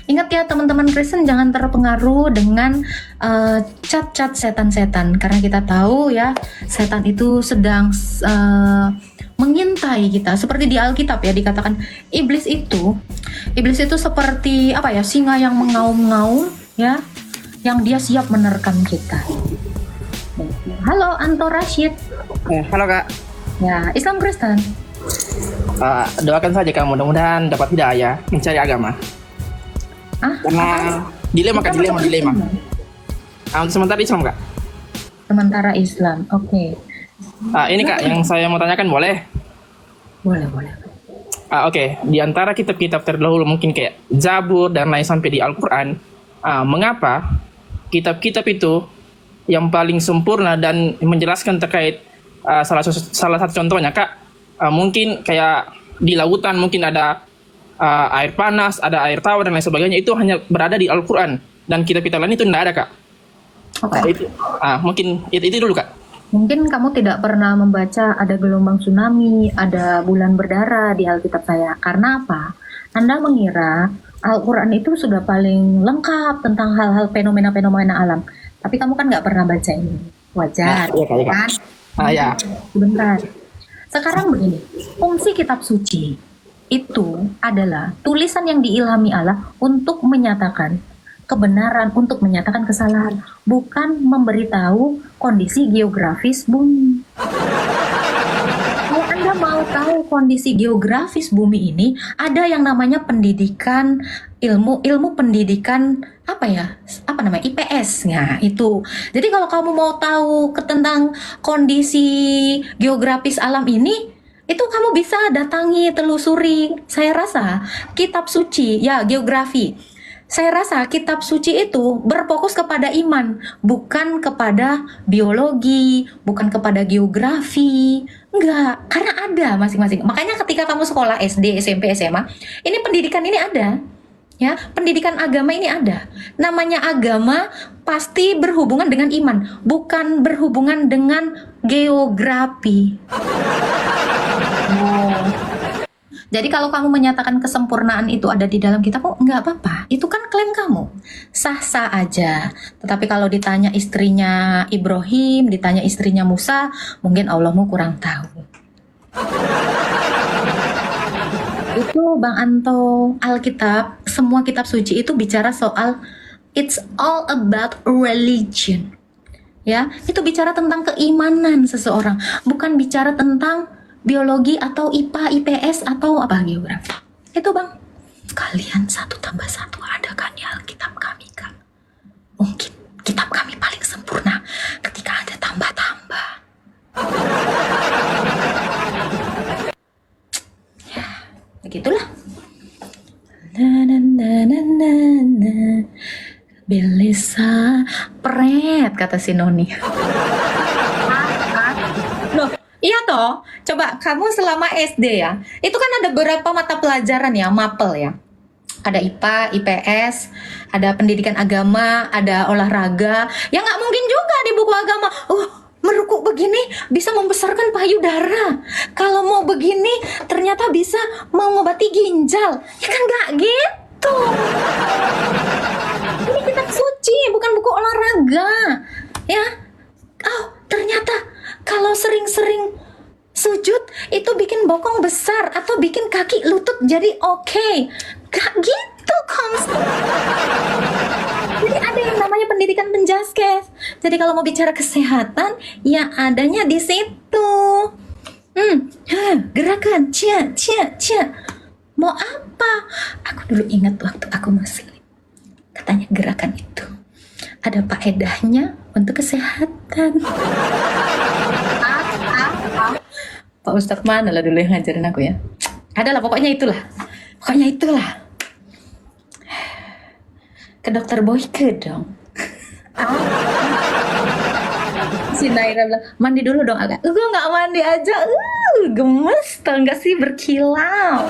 Ingat ya teman-teman Kristen, jangan terpengaruh dengan cat-cat setan-setan, karena kita tahu ya setan itu sedang mengintai kita. Seperti di Alkitab ya dikatakan iblis itu seperti apa ya, singa yang mengaum-ngaum ya, yang dia siap menerkam kita. Halo Anto Rashid. Halo Kak. Ya, Islam Kristen. Doakan saja kamu, mudah-mudahan dapat hidayah mencari agama. Karena dilema Kak, dilema. Untuk sementara Islam Kak. Sementara Islam, oke. Ini Kak, yang saya mau tanyakan boleh? Boleh. Oke. Di antara kitab-kitab terdahulu mungkin kayak Zabur dan lain sampai di Al-Quran, mengapa kitab-kitab itu yang paling sempurna dan menjelaskan terkait salah satu contohnya Kak, mungkin kayak di lautan mungkin ada air panas, ada air tawar dan lain sebagainya, itu hanya berada di Al-Quran dan kitab-kitab lain itu tidak ada Kak. Oke. Mungkin itu dulu Kak. Mungkin kamu tidak pernah membaca ada gelombang tsunami, ada bulan berdarah di Alkitab saya. Karena apa? Anda mengira Al-Quran itu sudah paling lengkap tentang hal-hal fenomena-fenomena alam. Tapi kamu kan nggak pernah baca ini. Wajar, Iya Kak. kan? Ya. Sebentar. Sekarang begini, fungsi kitab suci itu adalah tulisan yang diilhami Allah untuk menyatakan kebenaran, untuk menyatakan kesalahan, bukan memberitahu kondisi geografis bumi. Kalau Anda mau tahu kondisi geografis bumi ini, ada yang namanya pendidikan, ilmu pendidikan IPS. Nah, itu. Jadi kalau kamu mau tahu tentang kondisi geografis alam ini, itu kamu bisa datangi, telusuri. Saya rasa kitab suci, ya geografi. Saya rasa kitab suci itu berfokus kepada iman, bukan kepada biologi, bukan kepada geografi. Enggak, karena ada masing-masing. Makanya ketika kamu sekolah SD, SMP, SMA, ini pendidikan ini ada. Ya, pendidikan agama ini ada. Namanya agama pasti berhubungan dengan iman, bukan berhubungan dengan geografi. Jadi kalau kamu menyatakan kesempurnaan itu ada di dalam kitab, nggak apa-apa. Itu kan klaim kamu. Sah-sah aja. Tetapi kalau ditanya istrinya Ibrahim, ditanya istrinya Musa, mungkin Allahmu kurang tahu. Itu Bang Anto, Alkitab, semua kitab suci itu bicara soal it's all about religion. Ya, itu bicara tentang keimanan seseorang, bukan bicara tentang biologi atau IPA, IPS atau apa geografi. Itu Bang. Kalian 1+1 ada kan di Alkitab kami kan? Mungkin kitab kami paling sempurna ketika ada tambah-tambah. Ya, begitulah. Belisa pret, kata si Noni. Loh, iya toh, coba kamu selama SD ya, itu kan ada beberapa mata pelajaran ya, mapel ya. Ada IPA, IPS, ada pendidikan agama, ada olahraga. Ya nggak mungkin juga di buku agama, merukuk begini bisa membesarkan payudara. Kalau mau begini ternyata bisa mengobati ginjal. Ya kan nggak gitu. Ini kitab suci, bukan buku olahraga. Ya, ternyata kalau sering-sering sujud itu bikin bokong besar atau bikin kaki lutut jadi oke. Gak gitu konsep. Jadi ada yang namanya pendidikan penjaskes. Jadi kalau mau bicara kesehatan, ya adanya di situ. Gerakan, cia. Mau apa? Aku dulu ingat waktu aku muslim. Katanya gerakan itu ada faedahnya untuk kesehatan. Pak Ustadz mana lah dulu yang ngajarin aku ya? Adalah pokoknya itulah. Ke dokter Boyke dong. Si Naira bilang, mandi dulu dong agak. Gue gak mandi aja, gemes tau gak sih, berkilau.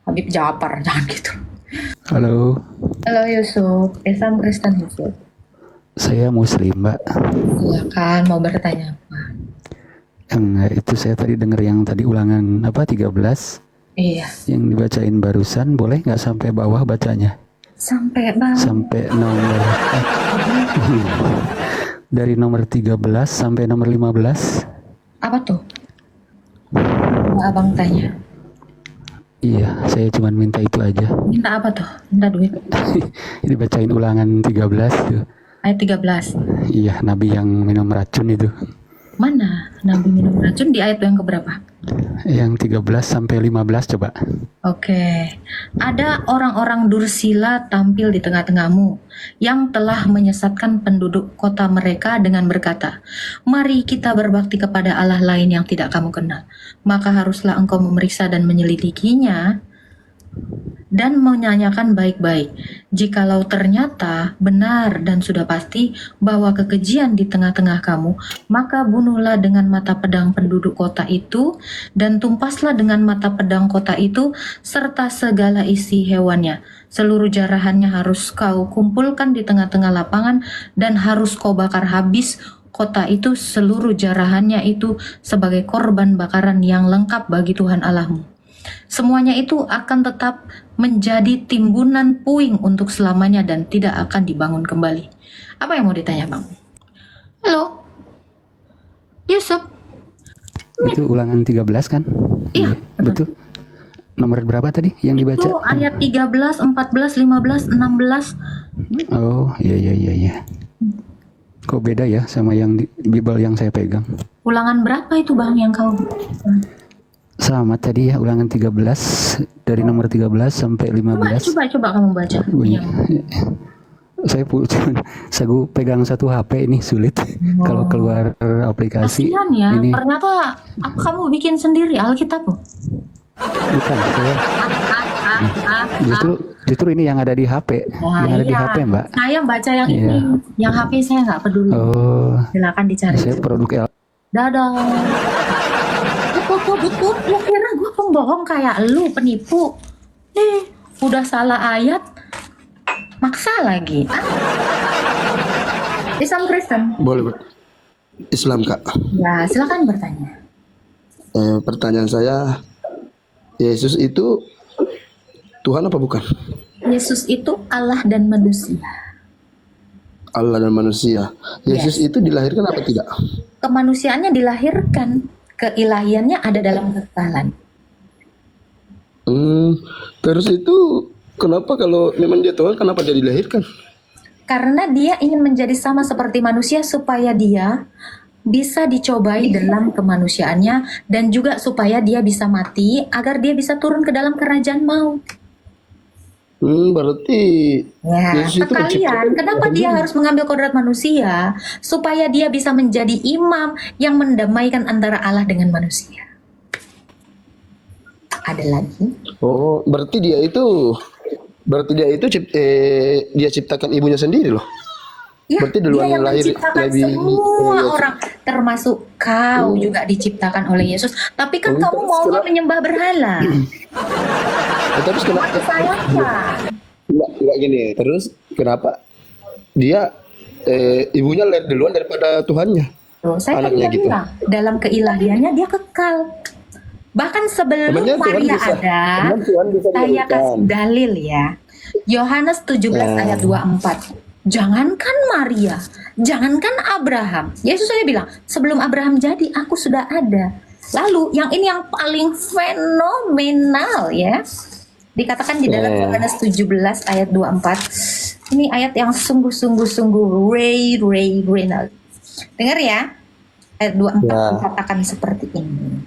Habib Japar, jangan gitu. Halo, Yusuf, Islam Kristen Yusuf. saya Muslim, Mbak. Silakan, mau bertanya apa? Yang itu saya tadi dengar yang tadi ulangan 13 Iya. Yang dibacain barusan boleh nggak sampai bawah bacanya? Sampai bang. Sampai nomor dari nomor 13 sampai nomor 15. Apa tuh? Abang tanya. Iya, saya cuma minta itu aja. Minta apa tuh? Minta duit. Dibacain ulangan 13 tuh. Ayat 13. Iya, nabi yang minum racun itu. Mana Nabi minum racun di ayat yang keberapa? Yang 13 sampai 15 coba. Oke. Ada orang-orang dursila tampil di tengah-tengahmu yang telah menyesatkan penduduk kota mereka dengan berkata, "Mari kita berbakti kepada Allah lain yang tidak kamu kenal." Maka haruslah engkau memeriksa dan menyelidikinya dan menyanyikan baik-baik. Jikalau ternyata benar dan sudah pasti bahwa kekejian di tengah-tengah kamu, maka bunuhlah dengan mata pedang penduduk kota itu, dan tumpaslah dengan mata pedang kota itu, serta segala isi hewannya. Seluruh jarahannya harus kau kumpulkan di tengah-tengah lapangan, dan harus kau bakar habis kota itu, seluruh jarahannya itu, sebagai korban bakaran yang lengkap bagi Tuhan Allahmu. Semuanya itu akan tetap menjadi timbunan puing untuk selamanya dan tidak akan dibangun kembali. Apa yang mau ditanya, Bang? Halo, Yusuf. Itu ulangan 13 kan? Iya, betul. Nomor berapa tadi yang dibaca? Itu ayat 13, 14, 15, 16. Oh, iya. Kok beda ya sama yang di Bible yang saya pegang? Ulangan berapa itu, Bang, yang kau? Sama tadi ya, ulangan 13 dari nomor 13 sampai 15. Coba kamu baca. Bunyi. Saya saya pegang satu HP ini sulit kalau keluar aplikasi. Kasihan ya, Ini ternyata kamu bikin sendiri Alkitab. bukan saya. Justru ini yang ada di HP, Wah, yang ada di iya. HP, Mbak. Saya baca yang Iya. ini, yang HP saya nggak peduli. Oh, Silakan dicari. saya produk Dadah. Betul. Lu kira gue pembohong kayak lu, penipu? Nih, udah salah ayat, maksa lagi. Islam Kristen. Boleh, Islam, Kak. Ya, silakan bertanya. Pertanyaan saya, Yesus itu Tuhan apa bukan? Yesus itu Allah dan manusia. Allah dan manusia. Yesus itu dilahirkan apa tidak? Kemanusiaannya dilahirkan, keilahiannya ada dalam kekekalan. Terus itu kenapa kalau memang dia Tuhan, kenapa dia dilahirkan? Karena dia ingin menjadi sama seperti manusia supaya dia bisa dicobai dalam kemanusiaannya, dan juga supaya dia bisa mati agar dia bisa turun ke dalam kerajaan maut. Berarti Ya, Yesus itu sekalian, kenapa dia harus mengambil kodrat manusia? Supaya dia bisa menjadi imam yang mendamaikan antara Allah dengan manusia. Ada lagi? Oh, berarti dia itu dia ciptakan ibunya sendiri loh. Ya, Berarti duluan dia yang lahir menciptakan Nabi semua Yesus. orang, termasuk kau juga diciptakan oleh Yesus. Tapi kan kamu mau menyembah berhala. Tapi kenapa? Saya apa? Enggak gini. Terus kenapa dia ibunya lahir duluan daripada Tuhannya? Tuh, saya Anaknya tadi gitu. bilang, dalam keilahiannya dia kekal. Bahkan sebelum Emangnya Tuhan Maria bisa- ada, emang Tuhan bisa saya dilahirkan? kasih dalil ya. Yohanes 17 ayat 24. Jangankan Maria, jangankan Abraham. Yesus saja bilang, sebelum Abraham jadi, aku sudah ada. Lalu yang ini yang paling fenomenal ya. Dikatakan di dalam Yohanes 17 ayat 24. Ini ayat yang sungguh Reynald. Dengar ya. Ayat 24 dikatakan seperti ini.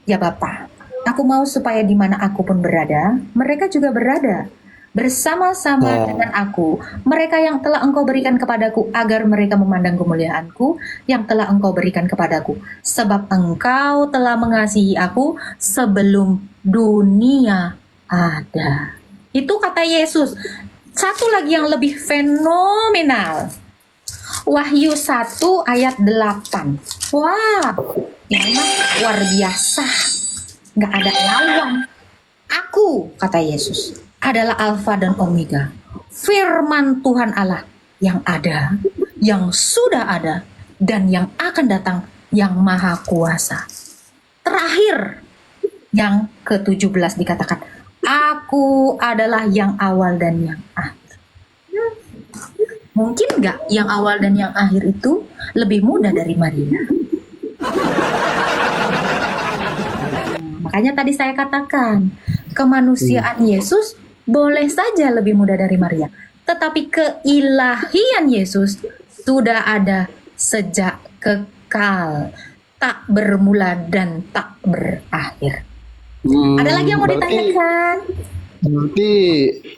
Ya Bapa, aku mau supaya di mana aku pun berada, mereka juga berada bersama-sama dengan aku, mereka yang telah engkau berikan kepadaku, agar mereka memandang kemuliaanku yang telah engkau berikan kepadaku, sebab engkau telah mengasihi aku sebelum dunia ada. Itu kata Yesus. Satu lagi yang lebih fenomenal, Wahyu 1 ayat 8. Wah, ini luar biasa, gak ada lawan. Aku, kata Yesus, adalah Alfa dan Omega, firman Tuhan Allah yang ada, yang sudah ada, dan yang akan datang, yang maha kuasa. Terakhir, Yang ke-17 dikatakan, Aku adalah yang awal dan yang akhir. Mungkin nggak yang awal dan yang akhir itu lebih muda dari Maria? Makanya tadi saya katakan, kemanusiaan Yesus boleh saja lebih muda dari Maria. Tetapi keilahian Yesus sudah ada sejak kekal, tak bermula dan tak berakhir. Ada lagi yang mau ditanyakan? Berarti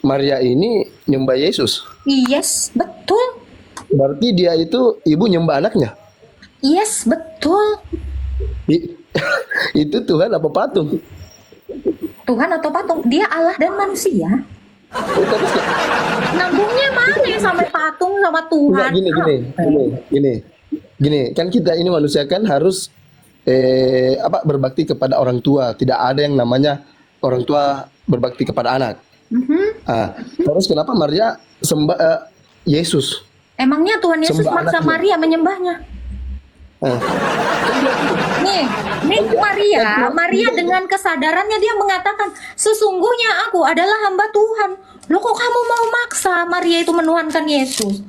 Maria ini nyembah Yesus. Yes, betul. Berarti dia itu ibu nyembah anaknya. Yes, betul. I- itu Tuhan apa patung? Tuhan atau patung? Dia Allah dan manusia. Tapi Nambungnya mana ya sampai patung sama enggak, Tuhan? gini. Kan kita ini manusia kan harus berbakti kepada orang tua. Tidak ada yang namanya orang tua berbakti kepada anak. Terus kenapa Maria sembah Yesus? Emangnya Tuhan Yesus Sembah maksa anaknya. Maria menyembahnya? Ah, Nih Maria dengan kesadarannya dia mengatakan, sesungguhnya aku adalah hamba Tuhan. Loh kok kamu mau maksa Maria itu menuhankan Yesus?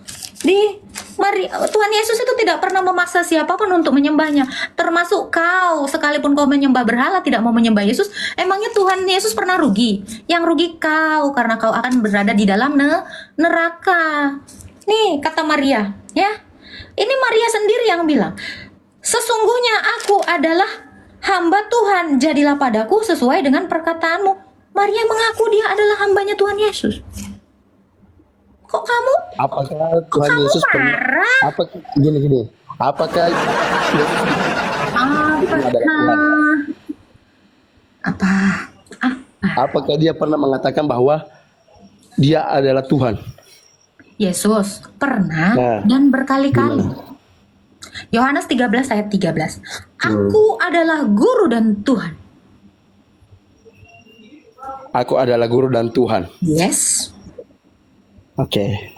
Tuhan Yesus itu tidak pernah memaksa siapapun untuk menyembahnya, termasuk kau. Sekalipun kau menyembah berhala tidak mau menyembah Yesus, emangnya Tuhan Yesus pernah rugi? Yang rugi kau, karena kau akan berada di dalam neraka. Nih kata Maria, ya. Ini Maria sendiri yang bilang, sesungguhnya aku adalah hamba Tuhan, jadilah padaku sesuai dengan perkataanmu. Maria mengaku dia adalah hambanya Tuhan Yesus. Kok kamu apakah Tuhan Yesus pernah? marah? Gini. Apakah Yesus adalah Tuhan? Apa? Apakah dia pernah mengatakan bahwa dia adalah Tuhan? Yesus pernah Nah, dan berkali-kali. Yohanes 13 ayat 13. Aku adalah guru dan Tuhan. Aku adalah guru dan Tuhan. Yes. Oke.